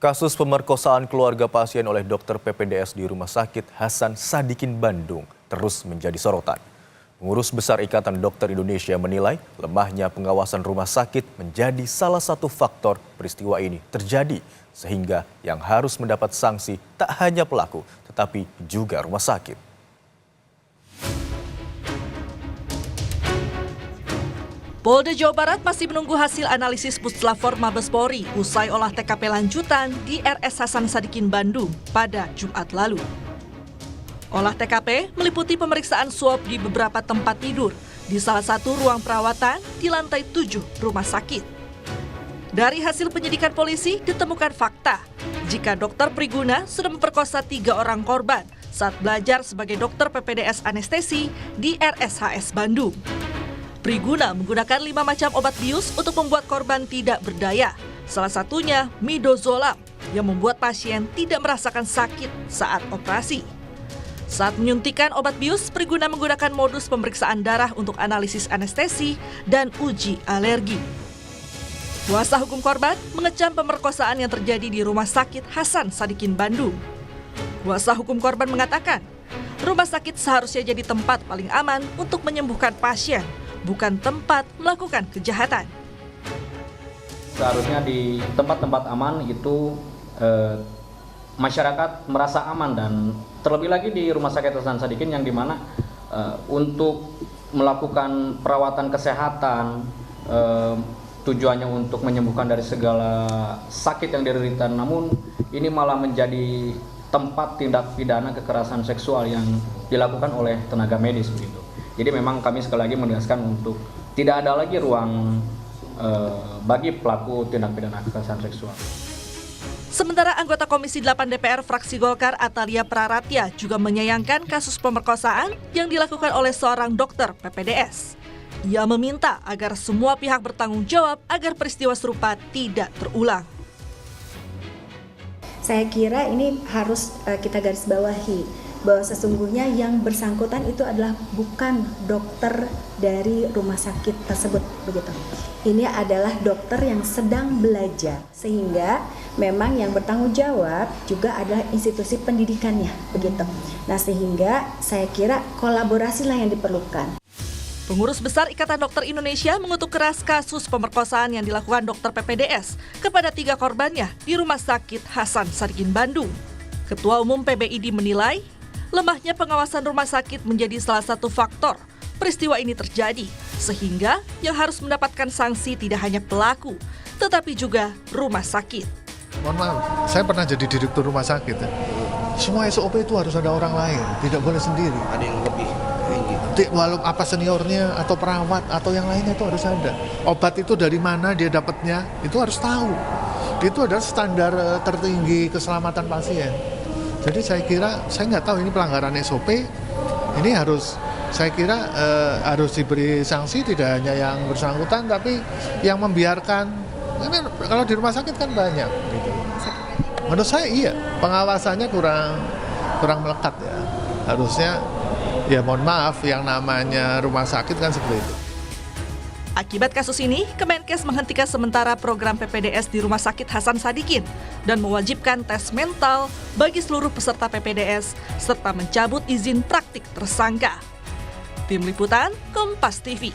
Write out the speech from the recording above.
Kasus pemerkosaan keluarga pasien oleh dokter PPDS di Rumah Sakit Hasan Sadikin Bandung terus menjadi sorotan. Pengurus Besar Ikatan Dokter Indonesia menilai lemahnya pengawasan rumah sakit menjadi salah satu faktor peristiwa ini terjadi, sehingga yang harus mendapat sanksi tak hanya pelaku, tetapi juga rumah sakit. Polda Jawa Barat masih menunggu hasil analisis Puslapfor Mabes Polri usai olah TKP lanjutan di RS Hasan Sadikin Bandung pada Jumat lalu. Olah TKP meliputi pemeriksaan swab di beberapa tempat tidur di salah satu ruang perawatan di lantai 7 rumah sakit. Dari hasil penyidikan polisi ditemukan fakta jika Dr. Priguna sudah memperkosa 3 orang korban saat belajar sebagai dokter PPDS anestesi di RSHS Bandung. Priguna menggunakan 5 macam obat bius untuk membuat korban tidak berdaya. Salah satunya midazolam yang membuat pasien tidak merasakan sakit saat operasi. Saat menyuntikan obat bius, Priguna menggunakan modus pemeriksaan darah untuk analisis anestesi dan uji alergi. Kuasa hukum korban mengecam pemerkosaan yang terjadi di Rumah Sakit Hasan Sadikin Bandung. Kuasa hukum korban mengatakan, rumah sakit seharusnya jadi tempat paling aman untuk menyembuhkan pasien, bukan tempat melakukan kejahatan. Seharusnya di tempat-tempat aman itu masyarakat merasa aman, dan terlebih lagi di Rumah Sakit Hasan Sadikin yang dimana untuk melakukan perawatan kesehatan tujuannya untuk menyembuhkan dari segala sakit yang diderita, namun ini malah menjadi tempat tindak pidana kekerasan seksual yang dilakukan oleh tenaga medis begitu. Jadi memang kami sekali lagi menegaskan untuk tidak ada lagi ruang bagi pelaku tindak pidana kekerasan seksual. Sementara anggota Komisi 8 DPR fraksi Golkar Atalia Praratya juga menyayangkan kasus pemerkosaan yang dilakukan oleh seorang dokter PPDS. Ia meminta agar semua pihak bertanggung jawab agar peristiwa serupa tidak terulang. Saya kira ini harus kita garis bawahi, bahwa sesungguhnya yang bersangkutan itu adalah bukan dokter dari rumah sakit tersebut begitu. Ini adalah dokter yang sedang belajar, sehingga memang yang bertanggung jawab juga adalah institusi pendidikannya begitu. Nah, sehingga saya kira kolaborasilah yang diperlukan. Pengurus Besar Ikatan Dokter Indonesia mengutuk keras kasus pemerkosaan yang dilakukan dokter PPDS kepada 3 korbannya di Rumah Sakit Hasan Sadikin Bandung. Ketua Umum PBID menilai lemahnya pengawasan rumah sakit menjadi salah satu faktor peristiwa ini terjadi, sehingga yang harus mendapatkan sanksi tidak hanya pelaku, tetapi juga rumah sakit. Mohon maaf, saya pernah jadi direktur rumah sakit. Semua SOP itu harus ada orang lain, tidak boleh sendiri. Ada yang lebih tinggi. Walau apa seniornya atau perawat atau yang lainnya itu harus ada. Obat itu dari mana dia dapatnya, itu harus tahu. Itu adalah standar tertinggi keselamatan pasien. Jadi saya kira, saya nggak tahu ini pelanggaran SOP, ini harus, saya kira harus diberi sanksi tidak hanya yang bersangkutan, tapi yang membiarkan. Ini kalau di rumah sakit kan banyak. Gitu. Menurut saya iya, pengawasannya kurang melekat ya. Harusnya, ya mohon maaf, yang namanya rumah sakit kan seperti itu. Akibat kasus ini, Kemenkes menghentikan sementara program PPDS di Rumah Sakit Hasan Sadikin dan mewajibkan tes mental bagi seluruh peserta PPDS serta mencabut izin praktik tersangka. Tim Liputan, Kompas TV.